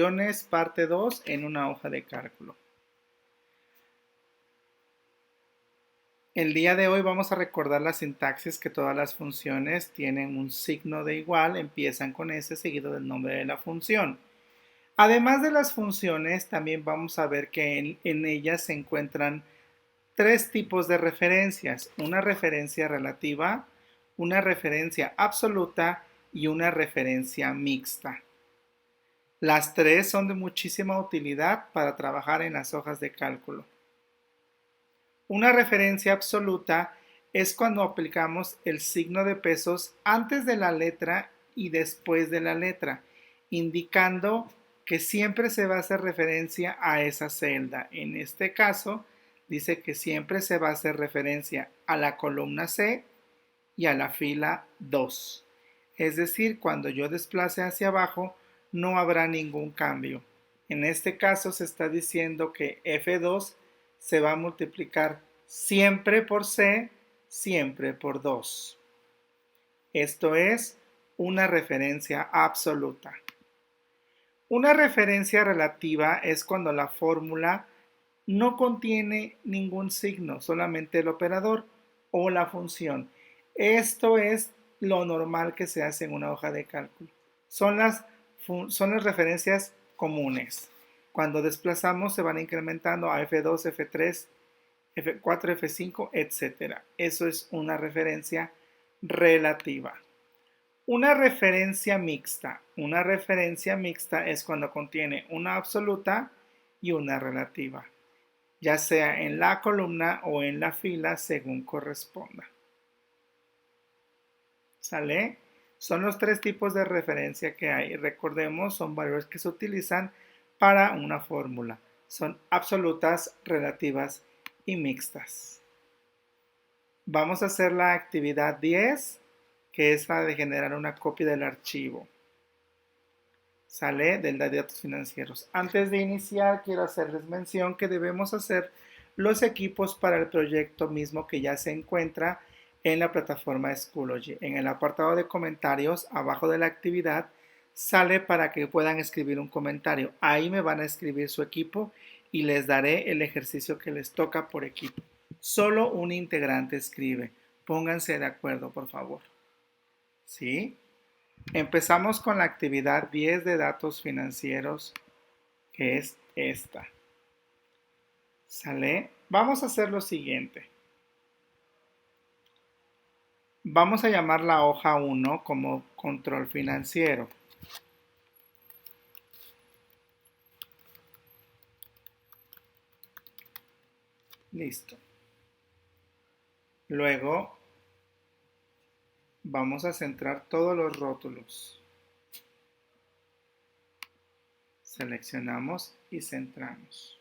Funciones, parte 2, en una hoja de cálculo. El día de hoy vamos a recordar la sintaxis que todas las funciones tienen un signo de igual, empiezan con S seguido del nombre de la función. Además de las funciones, también vamos a ver que en ellas se encuentran tres tipos de referencias: una referencia relativa, una referencia absoluta y una referencia mixta. Las tres son de muchísima utilidad para trabajar en las hojas de cálculo. Una referencia absoluta es cuando aplicamos el signo de pesos antes de la letra y después de la letra, indicando que siempre se va a hacer referencia a esa celda. En este caso, dice que siempre se va a hacer referencia a la columna C y a la fila 2. Es decir, cuando yo desplace hacia abajo, no habrá ningún cambio. En este caso se está diciendo que F2 se va a multiplicar siempre por C, siempre por 2. Esto es una referencia absoluta. Una referencia relativa es cuando la fórmula no contiene ningún signo, solamente el operador o la función. Esto es lo normal que se hace en una hoja de cálculo. Son las referencias comunes. Cuando desplazamos se van incrementando a F2, F3, F4, F5, etc. Eso es una referencia relativa. Una referencia mixta. Una referencia mixta es cuando contiene una absoluta y una relativa, ya sea en la columna o en la fila según corresponda. ¿Sale? Son los tres tipos de referencia que hay. Recordemos, son valores que se utilizan para una fórmula. Son absolutas, relativas y mixtas. Vamos a hacer la actividad 10, que es la de generar una copia del archivo. ¿Sale? De datos financieros. Antes de iniciar, quiero hacerles mención que debemos hacer los equipos para el proyecto mismo que ya se encuentra en la plataforma Schoology. En el apartado de comentarios, abajo de la actividad, sale para que puedan escribir un comentario. Ahí me van a escribir su equipo y les daré el ejercicio que les toca por equipo. Solo un integrante escribe. Pónganse de acuerdo, por favor. ¿Sí? Empezamos con la actividad 10 de datos financieros, que es esta. ¿Sale? Vamos a hacer lo siguiente. Vamos a llamar la hoja 1 como control financiero. Listo. Luego vamos a centrar todos los rótulos. Seleccionamos y centramos.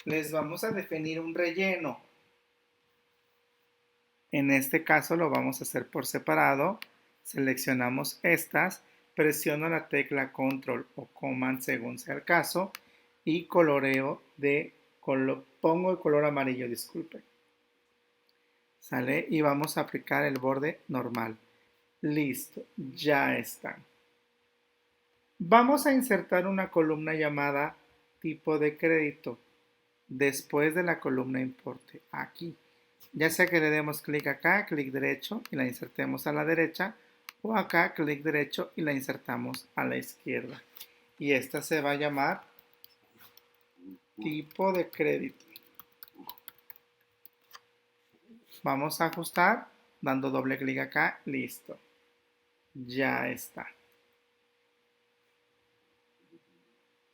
Les vamos a definir un relleno. En este caso lo vamos a hacer por separado. Seleccionamos estas, presiono la tecla Control o Command según sea el caso y coloreo pongo el color amarillo, disculpen. ¿Sale? Y vamos a aplicar el borde normal. Listo, ya están. Vamos a insertar una columna llamada tipo de crédito después de la columna importe, aquí. Ya sea que le demos clic acá, clic derecho y la insertemos a la derecha, o acá, clic derecho y la insertamos a la izquierda. Y esta se va a llamar tipo de crédito. Vamos a ajustar dando doble clic acá, listo. Ya está.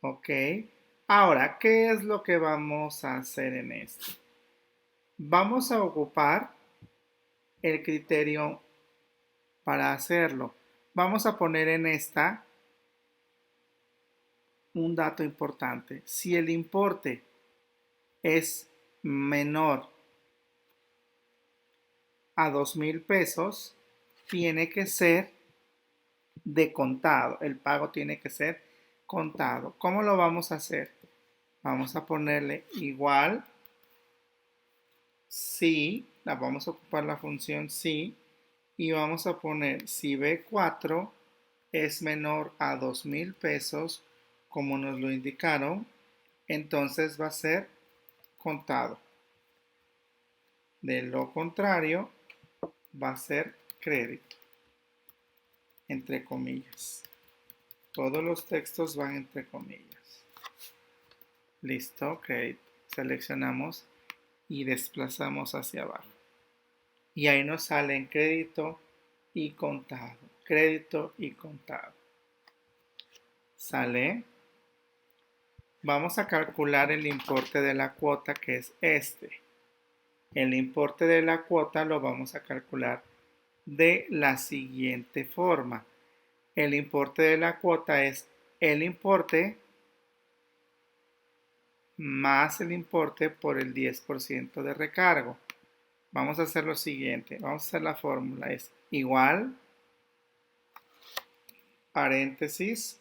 Ok. Ahora, ¿qué es lo que vamos a hacer en esto? Vamos a ocupar el criterio para hacerlo. Vamos a poner en esta un dato importante. Si el importe es menor a 2,000 pesos, tiene que ser de contado. El pago tiene que ser contado. ¿Cómo lo vamos a hacer? Vamos a ponerle igual si, vamos a ocupar la función si, y vamos a poner si B4 es menor a 2,000 pesos, como nos lo indicaron, entonces va a ser contado. De lo contrario, va a ser crédito, entre comillas. Todos los textos van entre comillas. Listo, ok. Seleccionamos y desplazamos hacia abajo. Y ahí nos salen crédito y contado. Crédito y contado. ¿Sale? Vamos a calcular el importe de la cuota, que es este. El importe de la cuota lo vamos a calcular de la siguiente forma. El importe de la cuota es el importe más el importe por el 10% de recargo. Vamos a hacer lo siguiente. Vamos a hacer la fórmula. Es igual, paréntesis,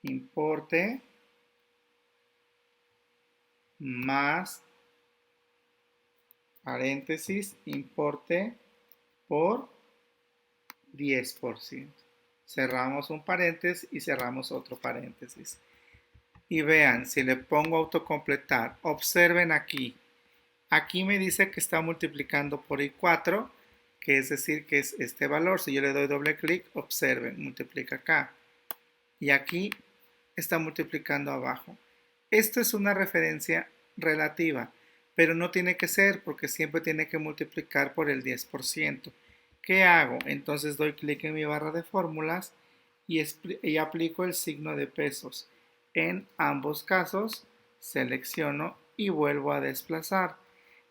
importe más, paréntesis, importe por 10%. Cerramos un paréntesis y cerramos otro paréntesis. Y vean, si le pongo autocompletar, observen aquí. Aquí me dice que está multiplicando por I4, que es decir que es este valor. Si yo le doy doble clic, observen, multiplica acá. Y aquí está multiplicando abajo. Esto es una referencia relativa, pero no tiene que ser porque siempre tiene que multiplicar por el 10%. ¿Qué hago? Entonces doy clic en mi barra de fórmulas y aplico el signo de pesos. En ambos casos selecciono y vuelvo a desplazar.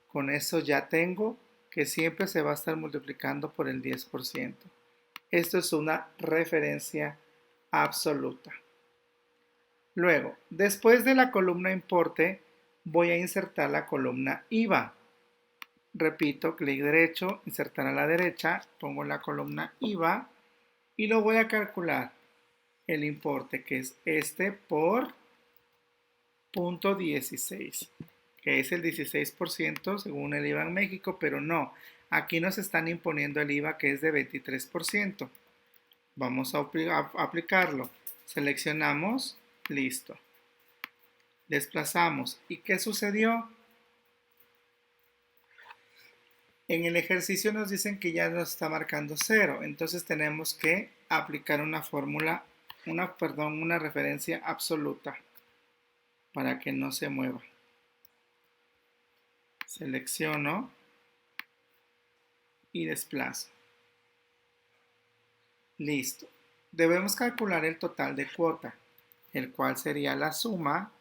Con eso ya tengo que siempre se va a estar multiplicando por el 10%. Esto es una referencia absoluta. Luego, después de la columna importe, voy a insertar la columna IVA. Repito, clic derecho, insertar a la derecha, pongo la columna IVA y lo voy a calcular. El importe que es este por punto 16, que es el 16% según el IVA en México, pero no, aquí nos están imponiendo el IVA que es de 23%. Vamos a aplicarlo. Seleccionamos, listo. Desplazamos. ¿Y qué sucedió? En el ejercicio nos dicen que ya nos está marcando 0, entonces tenemos que aplicar una fórmula, una referencia absoluta para que no se mueva. Selecciono y desplazo. Listo. Debemos calcular el total de cuota, el cual sería la suma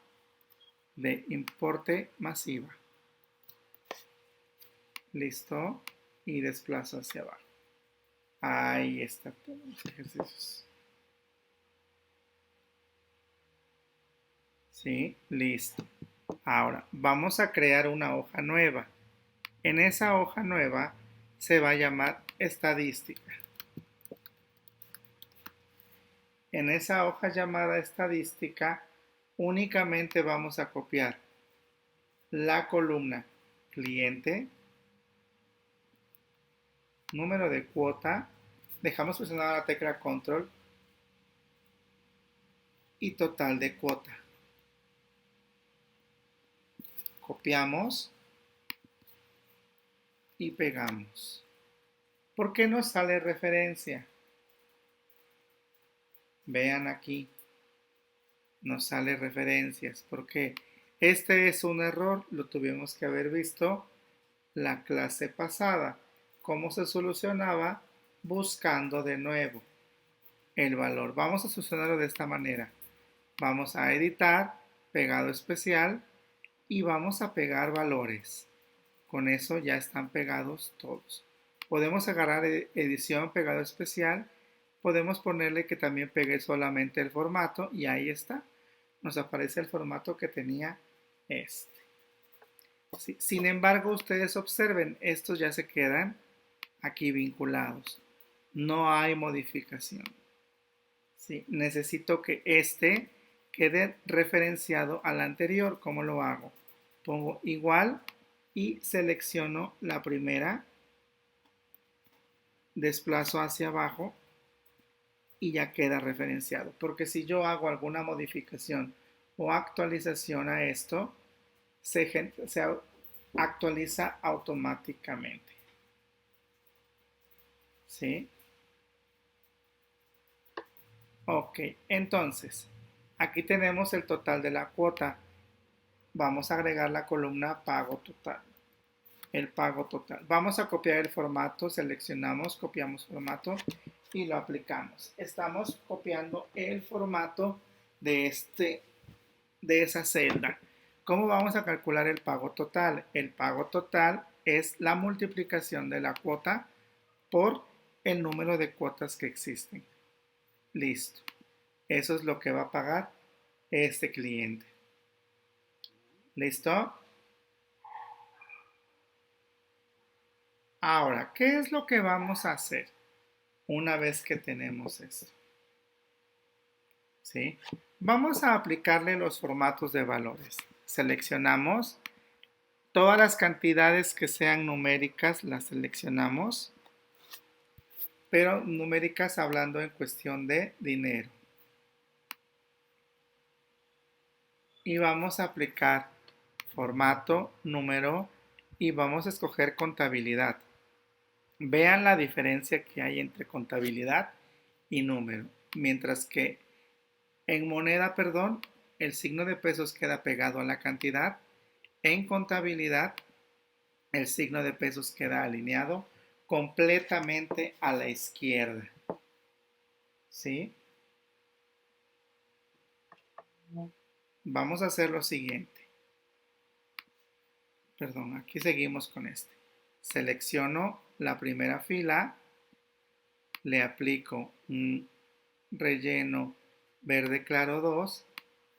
de importe más IVA. Listo. Y desplazo hacia abajo. Ahí está todos los ejercicios. ¿Sí? Listo. Ahora, vamos a crear una hoja nueva. En esa hoja nueva se va a llamar estadística. En esa hoja llamada estadística únicamente vamos a copiar la columna cliente, número de cuota, dejamos presionada la tecla control y total de cuota. Copiamos y pegamos. ¿Por qué no sale referencia? Vean aquí, nos sale referencias. ¿Por qué? Este es un error, lo tuvimos que haber visto la clase pasada. ¿Cómo se solucionaba? Buscando de nuevo el valor. Vamos a solucionarlo de esta manera. Vamos a editar, pegado especial y vamos a pegar valores. Con eso ya están pegados todos. Podemos agarrar edición, pegado especial. Podemos ponerle que también pegue solamente el formato y ahí está. Nos aparece el formato que tenía este. Sí, sin embargo, ustedes observen, estos ya se quedan aquí vinculados. No hay modificación. Sí, necesito que este quede referenciado al anterior. ¿Cómo lo hago? Pongo igual y selecciono la primera. Desplazo hacia abajo y ya queda referenciado. Porque si yo hago alguna modificación o actualización a esto, se actualiza automáticamente. ¿Sí? Ok, entonces, aquí tenemos el total de la cuota. Vamos a agregar la columna pago total. El pago total. Vamos a copiar el formato, seleccionamos, copiamos formato y lo aplicamos. Estamos copiando el formato de, de esa celda. ¿Cómo vamos a calcular el pago total? El pago total es la multiplicación de la cuota por el número de cuotas que existen. Listo. Eso es lo que va a pagar este cliente. ¿Listo? Ahora, ¿qué es lo que vamos a hacer una vez que tenemos esto? ¿Sí? Vamos a aplicarle los formatos de valores. Seleccionamos todas las cantidades que sean numéricas, las seleccionamos, pero numéricas hablando en cuestión de dinero. Y vamos a aplicar formato, número y vamos a escoger contabilidad. Vean la diferencia que hay entre contabilidad y número. Mientras que en moneda, perdón, el signo de pesos queda pegado a la cantidad. En contabilidad, el signo de pesos queda alineado completamente a la izquierda. ¿Sí? Vamos a hacer lo siguiente. Perdón, aquí seguimos con este. Selecciono la primera fila, le aplico un relleno verde claro 2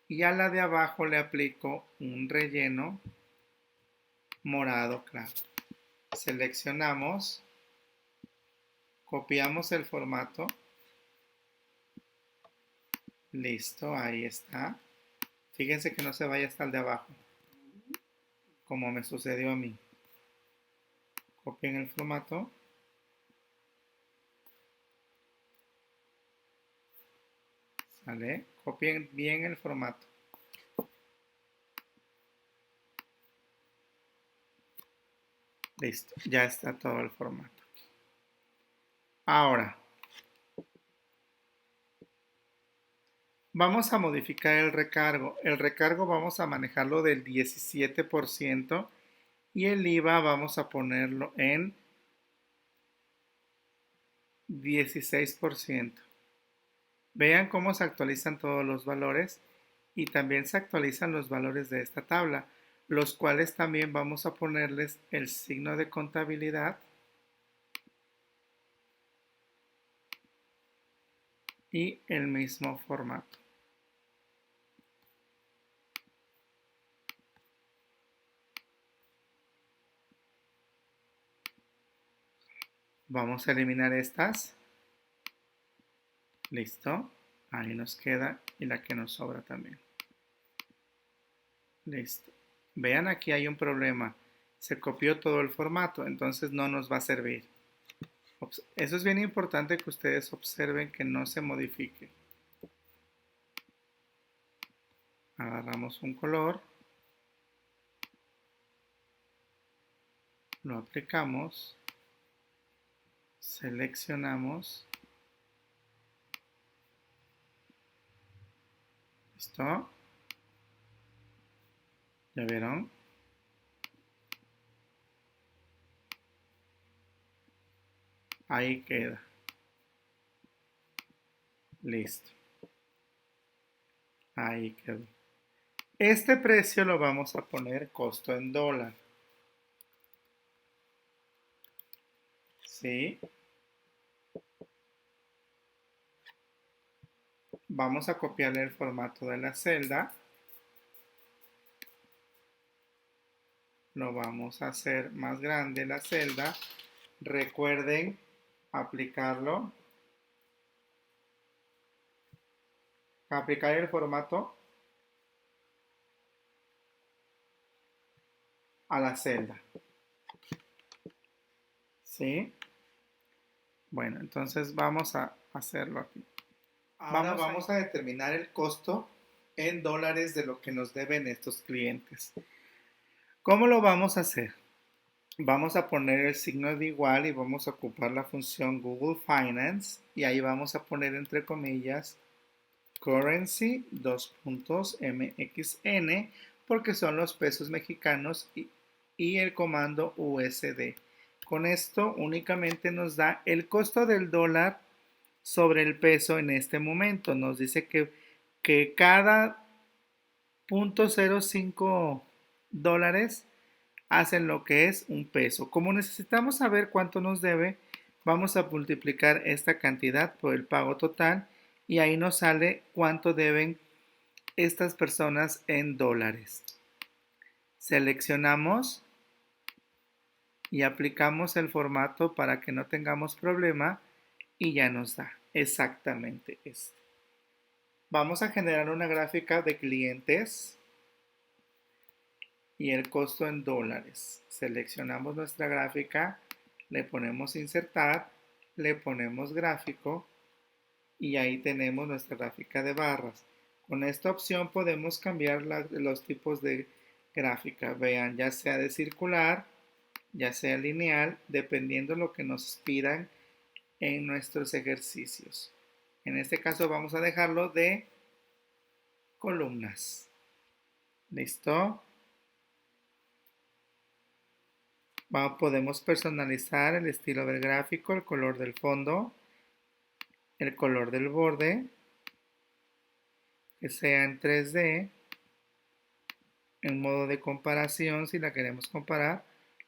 y a la de abajo le aplico un relleno morado claro. Seleccionamos, copiamos el formato, listo, ahí está. Fíjense que no se vaya hasta el de abajo, como me sucedió a mí. Copien el formato. ¿Sale? Copien bien el formato. Listo, ya está todo el formato. Ahora, vamos a modificar el recargo. El recargo vamos a manejarlo del 17% y el IVA vamos a ponerlo en 16%. Vean cómo se actualizan todos los valores y también se actualizan los valores de esta tabla, los cuales también vamos a ponerles el signo de contabilidad y el mismo formato. Vamos a eliminar estas. Listo. Ahí nos queda y la que nos sobra también. Listo. Vean, aquí hay un problema. Se copió todo el formato, entonces no nos va a servir. Eso es bien importante que ustedes observen que no se modifique. Agarramos un color. Lo aplicamos. Seleccionamos. ¿Listo? ¿Ya vieron? Ahí queda. Listo. Ahí quedó. Este precio lo vamos a poner costo en dólar. ¿Sí? Vamos a copiarle el formato de la celda. Lo vamos a hacer más grande la celda. Recuerden aplicarlo. Aplicar el formato a la celda. ¿Sí? Bueno, entonces vamos a hacerlo aquí. Ahora vamos a determinar el costo en dólares de lo que nos deben estos clientes. ¿Cómo lo vamos a hacer? Vamos a poner el signo de igual y vamos a ocupar la función Google Finance y ahí vamos a poner entre comillas currency $mxn porque son los pesos mexicanos y el comando USD. Con esto únicamente nos da el costo del dólar sobre el peso en este momento. Nos dice que cada 0.05 dólares hacen lo que es un peso. Como necesitamos saber cuánto nos debe, vamos a multiplicar esta cantidad por el pago total y ahí nos sale cuánto deben estas personas en dólares. Seleccionamos y aplicamos el formato para que no tengamos problema y ya nos da exactamente esto. Vamos a generar una gráfica de clientes y el costo en dólares. Seleccionamos nuestra gráfica, le ponemos insertar, le ponemos gráfico y ahí tenemos nuestra gráfica de barras. Con esta opción podemos cambiar los tipos de gráfica. Vean, ya sea de circular, ya sea lineal, dependiendo lo que nos pidan en nuestros ejercicios. En este caso vamos a dejarlo de columnas. ¿Listo? Podemos personalizar el estilo del gráfico, el color del fondo, el color del borde, que sea en 3D, en modo de comparación si la queremos comparar,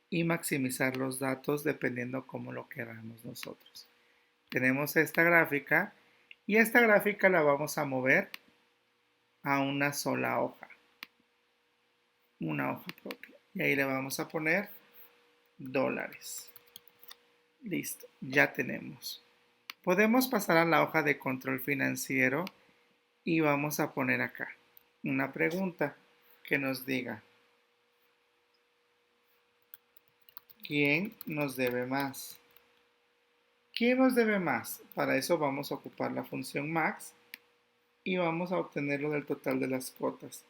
y maximizar los datos dependiendo cómo lo queramos nosotros. Tenemos esta gráfica y esta gráfica la vamos a mover a una sola hoja, una hoja propia. Y ahí le vamos a poner dólares. Listo, ya tenemos. Podemos pasar a la hoja de control financiero y vamos a poner acá una pregunta que nos diga ¿quién nos debe más? ¿Quién nos debe más? Para eso vamos a ocupar la función max y vamos a obtenerlo del total de las cuotas.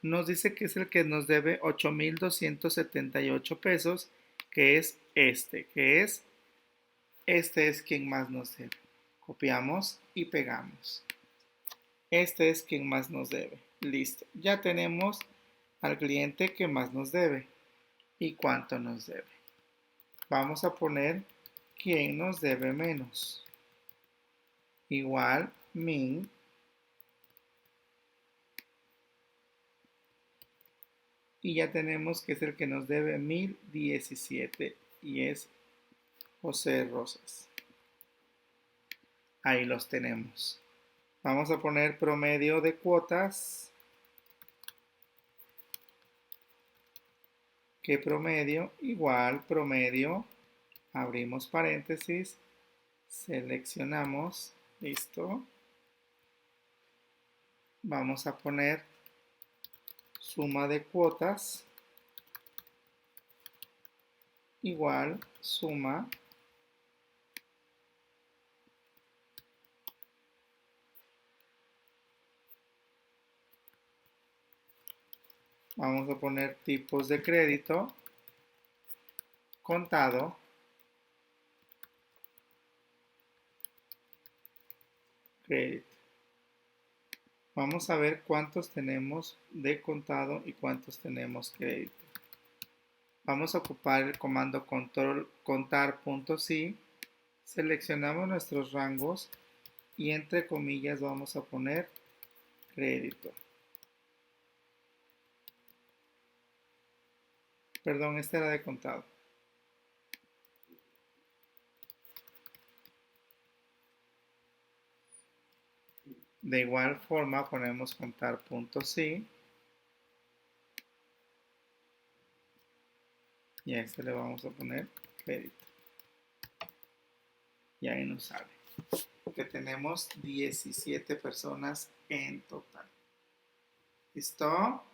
Nos dice que es el que nos debe 8,278 pesos, que es este es quien más nos debe. Copiamos y pegamos. Este es quien más nos debe. Listo. Ya tenemos al cliente que más nos debe y cuánto nos debe. Vamos a poner quién nos debe menos. Igual min. Y ya tenemos que es el que nos debe 1017 y es José Rosas. Ahí los tenemos. Vamos a poner promedio de cuotas. ¿Qué promedio? Igual promedio. Abrimos paréntesis. Seleccionamos. Listo. Vamos a poner suma de cuotas. Igual suma. Vamos a poner tipos de crédito, contado, crédito. Vamos a ver cuántos tenemos de contado y cuántos tenemos crédito. Vamos a ocupar el comando control contar.si, seleccionamos nuestros rangos y entre comillas vamos a poner crédito. Perdón, este era de contado. De igual forma ponemos contar.si y a este le vamos a poner crédito. Y ahí nos sale que tenemos 17 personas en total. ¿Listo?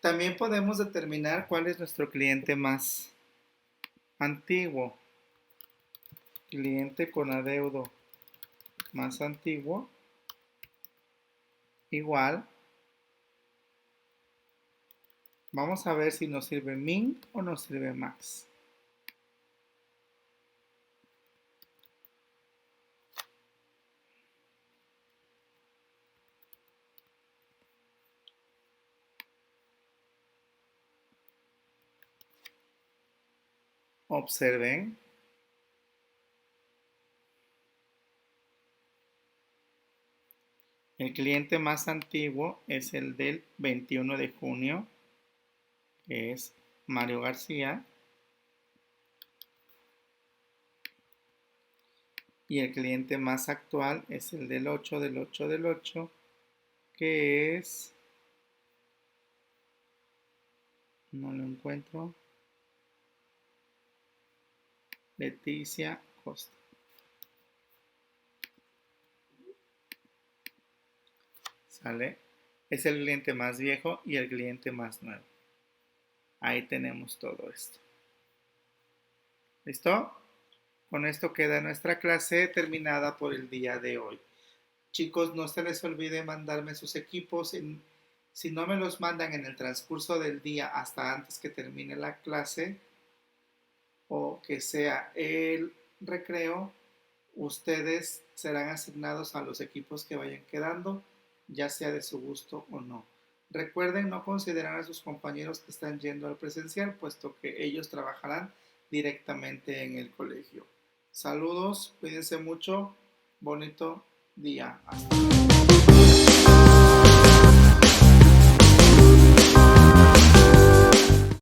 También podemos determinar cuál es nuestro cliente más antiguo. Cliente con adeudo. más antiguo igual. Vamos a ver si nos sirve min o nos sirve max. Observen. El cliente más antiguo es el del 21 de junio, que es Mario García. Y el cliente más actual es el del 8 del 8 del 8, que es... No lo encuentro. Leticia Costa. ¿Sale? Es el cliente más viejo y el cliente más nuevo. Ahí tenemos todo esto. ¿Listo? Con esto queda nuestra clase terminada por el día de hoy. Chicos, no se les olvide mandarme sus equipos. Si no me los mandan en el transcurso del día hasta antes que termine la clase o que sea el recreo, ustedes serán asignados a los equipos que vayan quedando, ya sea de su gusto o no. Recuerden no considerar a sus compañeros que están yendo al presencial, puesto que ellos trabajarán directamente en el colegio. Saludos, cuídense mucho, bonito día. Hasta luego.